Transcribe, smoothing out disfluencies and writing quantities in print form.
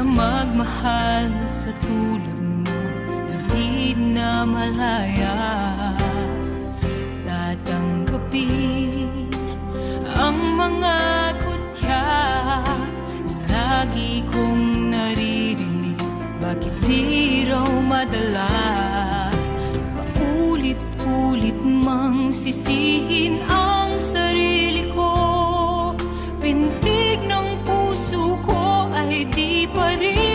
magmahal sa tulad mo na di na malaya. Tatanggapin ang mga kutya na lagi kong naririnig. Bakit di raw madala? Paulit-ulit mang sisihin ang sarili ko. Pintig ng puso ko ay di pa rin